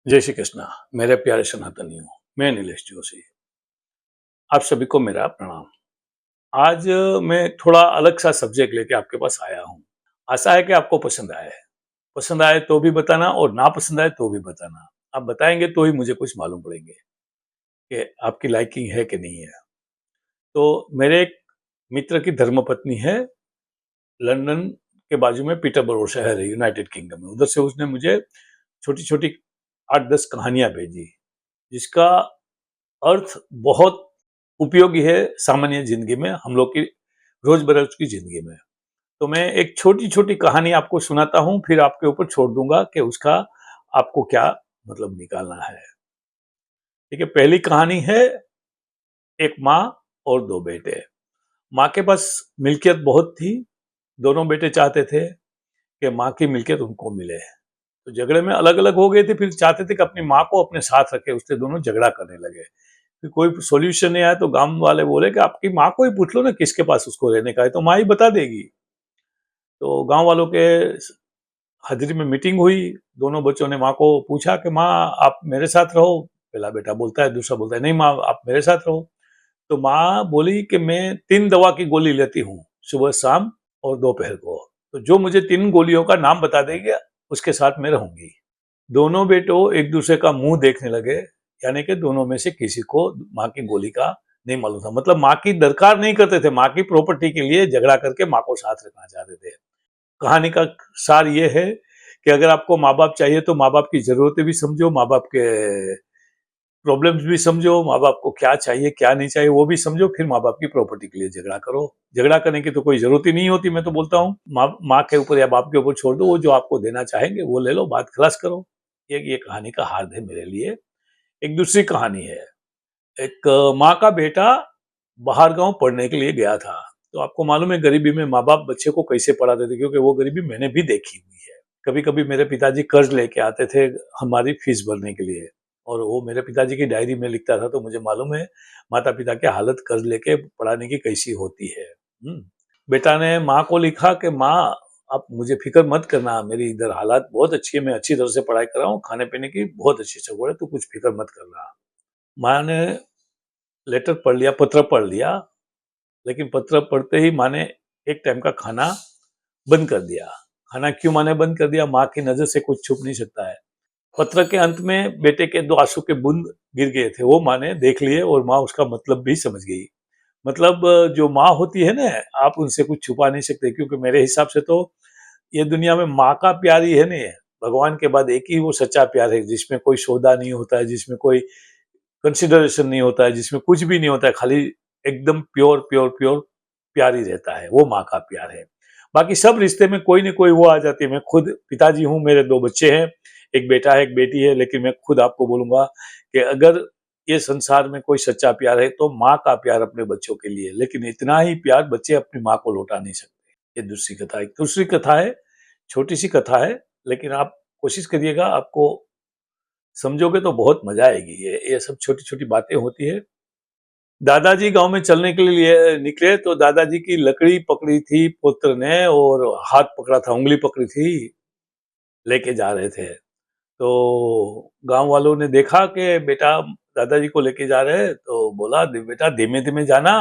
जय श्री कृष्णा। मेरे प्यारे सनातनियों, मैं नीलेश जोशी। आप सभी को मेरा प्रणाम। आज मैं थोड़ा अलग सा सब्जेक्ट लेके आपके पास आया हूँ। आशा है कि आपको पसंद आए। पसंद आए तो भी बताना और ना पसंद आए तो भी बताना। आप बताएंगे तो ही मुझे कुछ मालूम पड़ेंगे कि आपकी लाइकिंग है कि नहीं है। तो मेरे एक मित्र की धर्मपत्नी है, लंदन के बाजू में पीटरबरो शहर है, यूनाइटेड किंगडम में। उधर से उसने मुझे छोटी छोटी 8-10 कहानियां भेजी, जिसका अर्थ बहुत उपयोगी है सामान्य जिंदगी में, हम लोग की रोज-बरोज की जिंदगी में। तो मैं एक छोटी-छोटी कहानी आपको सुनाता हूँ, फिर आपके ऊपर छोड़ दूंगा कि उसका आपको क्या मतलब निकालना है। ठीक है, पहली कहानी है एक माँ और 2 बेटे। माँ के पास मिल्कियत बहुत थी, दोनों बेटे चाहते थे कि माँ की मिल्कियत उनको मिले। तो झगड़े में अलग-अलग हो गए थे, फिर चाहते थे कि अपनी माँ को अपने साथ रखे, उससे दोनों झगड़ा करने लगे। फिर कोई सॉल्यूशन नहीं आया तो गांव वाले बोले कि आपकी माँ को ही पूछ लो ना किसके पास उसको रहने का है, तो माँ ही बता देगी। तो गांव वालों के हाजिरी में मीटिंग हुई। दोनों बच्चों ने माँ को पूछा कि माँ आप मेरे साथ रहो। पहला बेटा बोलता है, दूसरा बोलता है नहीं माँ आप मेरे साथ रहो। तो माँ बोली कि मैं 3 दवा की गोली लेती हूँ, सुबह शाम और दोपहर को। तो जो मुझे 3 गोलियों का नाम बता देगी उसके साथ मैं रहूंगी। दोनों बेटों एक दूसरे का मुंह देखने लगे, यानी कि दोनों में से किसी को माँ की गोली का नहीं मालूम था। मतलब माँ की दरकार नहीं करते थे, माँ की प्रॉपर्टी के लिए झगड़ा करके माँ को साथ रखना चाहते थे। कहानी का सार ये है कि अगर आपको माँ बाप चाहिए तो माँ बाप की जरूरतें भी समझो, माँ बाप के प्रॉब्लम्स भी समझो, माँ बाप को क्या चाहिए क्या नहीं चाहिए वो भी समझो, फिर माँ बाप की प्रॉपर्टी के लिए झगड़ा करो। झगड़ा करने की तो कोई जरूरत ही नहीं होती। मैं तो बोलता हूँ माँ के ऊपर या बाप के ऊपर छोड़ दो, वो जो आपको देना चाहेंगे वो ले लो, बात खलास करो। ये कहानी का हार्द है मेरे लिए। एक दूसरी कहानी है। एक माँ का बेटा बाहर गांव पढ़ने के लिए गया था। तो आपको मालूम है गरीबी में माँ बाप बच्चे को कैसे पढ़ाते थे, क्योंकि वो गरीबी मैंने भी देखी हुई है। कभी कभी मेरे पिताजी कर्ज लेके आते थे हमारी फीस भरने के लिए, और वो मेरे पिताजी की डायरी में लिखता था। तो मुझे मालूम है माता पिता की हालत कर्ज लेके पढ़ाने की कैसी होती है। बेटा ने माँ को लिखा कि माँ आप मुझे फिक्र मत करना, मेरी इधर हालात बहुत अच्छी है, मैं अच्छी तरह से पढ़ाई कर रहा हूँ, खाने पीने की बहुत अच्छी सगवड़ है, तू कुछ फिक्र मत करना। माँ ने लेटर पढ़ लिया, पत्र पढ़ लिया, लेकिन पत्र पढ़ते ही माँ ने एक टाइम का खाना बंद कर दिया। खाना क्यों माँ ने बंद कर दिया? माँ की नजर से कुछ छुप नहीं सकता है। पत्र के अंत में बेटे के 2 आंसू के बूंद गिर गए थे, वो माँ ने देख लिए और माँ उसका मतलब भी समझ गई। मतलब जो माँ होती है ना, आप उनसे कुछ छुपा नहीं सकते, क्योंकि मेरे हिसाब से तो ये दुनिया में माँ का प्यार ही है ना, भगवान के बाद एक ही वो सच्चा प्यार है, जिसमें कोई सौदा नहीं होता है, जिसमें कोई कंसिडरेशन नहीं होता है, जिसमें कुछ भी नहीं होता है, खाली एकदम प्योर प्योर प्योर प्यार ही रहता है। वो माँ का प्यार है। बाकी सब रिश्ते में कोई ना कोई वो आ जाती है। मैं खुद पिताजी हूँ, मेरे 2 बच्चे हैं, एक बेटा है एक बेटी है, लेकिन मैं खुद आपको बोलूंगा कि अगर ये संसार में कोई सच्चा प्यार है तो माँ का प्यार अपने बच्चों के लिए। लेकिन इतना ही प्यार बच्चे अपनी माँ को लौटा नहीं सकते। ये दूसरी कथा है। दूसरी कथा है, छोटी सी कथा है, लेकिन आप कोशिश करिएगा, आपको समझोगे तो बहुत मजा आएगी। ये सब छोटी छोटी बातें होती है। दादाजी गांव में चलने के लिए निकले तो दादाजी की लकड़ी पकड़ी थी पुत्र ने, और हाथ पकड़ा था, उंगली पकड़ी थी, लेके जा रहे थे। तो गांव वालों ने देखा कि बेटा दादाजी को लेके जा रहे हैं, तो बोला बेटा धीमे धीमे जाना,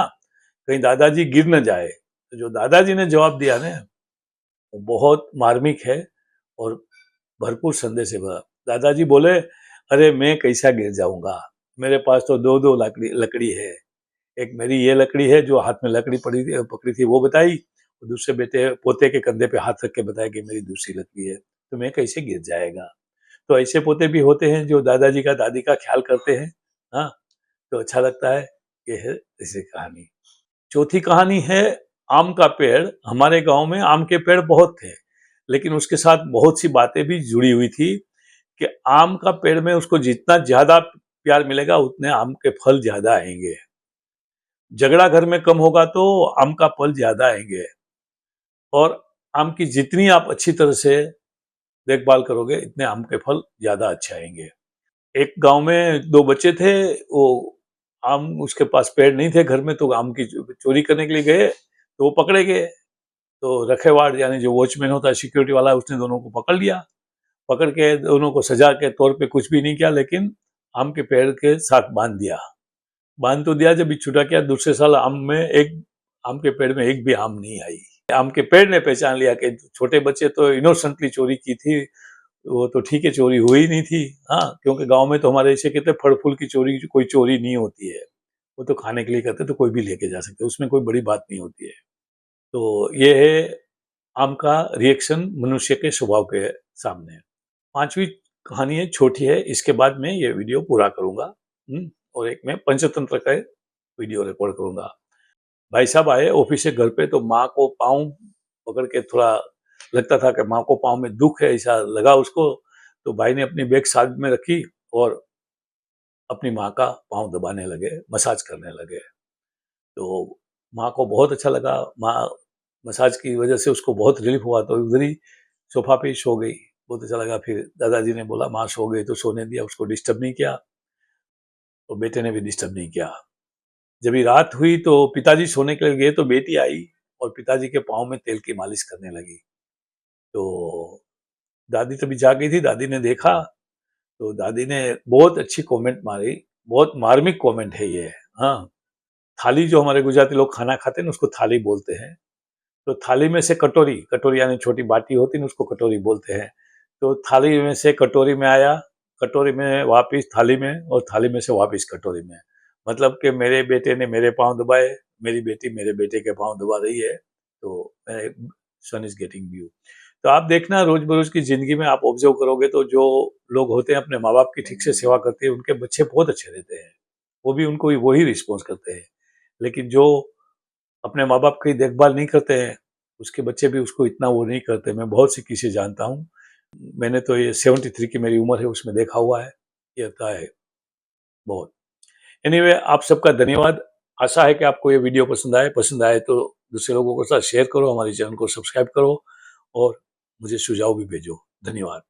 कहीं दादाजी गिर न जाए। तो जो दादाजी ने जवाब दिया ना, वो बहुत मार्मिक है और भरपूर संदेश है भरा। दादाजी बोले, अरे मैं कैसा गिर जाऊंगा, मेरे पास तो 2-2 लकड़ी लकड़ी है। एक मेरी ये लकड़ी है जो हाथ में लकड़ी पकड़ी थी वो बताई, और दूसरे बेटे पोते के कंधे पे हाथ रख के बताया कि मेरी दूसरी लकड़ी है। तो मैं कैसे गिर जाएगा। तो ऐसे पोते भी होते हैं जो दादाजी का दादी का ख्याल करते हैं। हाँ, तो अच्छा लगता है। ये है ऐसी कहानी। चौथी कहानी है आम का पेड़। हमारे गांव में आम के पेड़ बहुत थे, लेकिन उसके साथ बहुत सी बातें भी जुड़ी हुई थी कि आम का पेड़ में उसको जितना ज्यादा प्यार मिलेगा उतने आम के फल ज्यादा आएंगे। झगड़ा घर में कम होगा तो आम का फल ज्यादा आएंगे, और आम की जितनी आप अच्छी तरह से देखभाल करोगे इतने आम के फल ज्यादा अच्छे आएंगे। एक गांव में 2 बच्चे थे, वो आम उसके पास पेड़ नहीं थे घर में, तो आम की चोरी करने के लिए गए, तो वो पकड़े गए। तो रखेवाड़ यानी जो वॉचमैन होता है, सिक्योरिटी वाला, उसने दोनों को पकड़ लिया। पकड़ के दोनों को सजा के तौर पे कुछ भी नहीं किया, लेकिन आम के पेड़ के साथ बांध दिया। बांध तो दिया, जब छुटा किया दूसरे साल आम के पेड़ में एक भी आम नहीं आई। आम के पेड़ ने पहचान लिया कि छोटे बच्चे तो इनोसेंटली चोरी की थी, वो तो ठीक है, चोरी हुई नहीं थी। हाँ, क्योंकि गांव में तो हमारे ऐसे कहते फल फूल की चोरी कोई चोरी नहीं होती है, वो तो खाने के लिए करते, तो कोई भी लेके जा सकते, उसमें कोई बड़ी बात नहीं होती है। तो ये है आम का रिएक्शन मनुष्य के स्वभाव के सामने। पांचवी कहानी है, छोटी है, इसके बाद मैं ये वीडियो पूरा करूंगा। और एक मैं पंचतंत्र का वीडियो रिकॉर्ड करूंगा। भाई साहब आए ऑफिस से घर पे, तो माँ को पाँव पकड़ के थोड़ा लगता था कि माँ को पाँव में दुख है, ऐसा लगा उसको। तो भाई ने अपनी बैग साइड में रखी और अपनी माँ का पाँव दबाने लगे, मसाज करने लगे। तो माँ को बहुत अच्छा लगा, माँ मसाज की वजह से उसको बहुत रिलीफ हुआ, तो उधर ही सोफा पे ही सो गई। बहुत अच्छा लगा। फिर दादाजी ने बोला माँ सो गई, तो सोने दिया, उसको डिस्टर्ब नहीं किया, तो बेटे ने भी डिस्टर्ब नहीं किया। जब ये रात हुई तो पिताजी सोने के लिए गए, तो बेटी आई और पिताजी के पाँव में तेल की मालिश करने लगी। तो दादी तभी जाग गई थी, दादी ने देखा, तो दादी ने बहुत अच्छी कमेंट मारी, बहुत मार्मिक कमेंट है ये। हाँ, थाली, जो हमारे गुजराती लोग खाना खाते हैं ना, उसको थाली बोलते हैं। तो थाली में से कटोरी, कटोरी यानी छोटी बाटी होती है ना, उसको कटोरी बोलते हैं। तो थाली में से कटोरी में आया, कटोरी में वापिस थाली में, और थाली में से वापिस कटोरी में। मतलब कि मेरे बेटे ने मेरे पाँव दबाए, मेरी बेटी मेरे बेटे के पाँव दबा रही है। तो सन इज गेटिंग व्यू। तो आप देखना, रोज बरोज की जिंदगी में आप ऑब्जर्व करोगे, तो जो लोग होते हैं अपने माँ बाप की ठीक से सेवा करते हैं, उनके बच्चे बहुत अच्छे रहते हैं, वो भी उनको वही रिस्पॉन्स करते हैं। लेकिन जो अपने माँ बाप की देखभाल नहीं करते हैं, उसके बच्चे भी उसको इतना वो नहीं करते। मैं बहुत सी किस्से जानता हूँ, मैंने तो ये 73 की मेरी उम्र है, उसमें देखा हुआ है, ये होता है बहुत। एनीवे, आप सबका धन्यवाद। आशा है कि आपको ये वीडियो पसंद आए तो दूसरे लोगों के साथ शेयर करो, हमारे चैनल को सब्सक्राइब करो और मुझे सुझाव भी भेजो। धन्यवाद।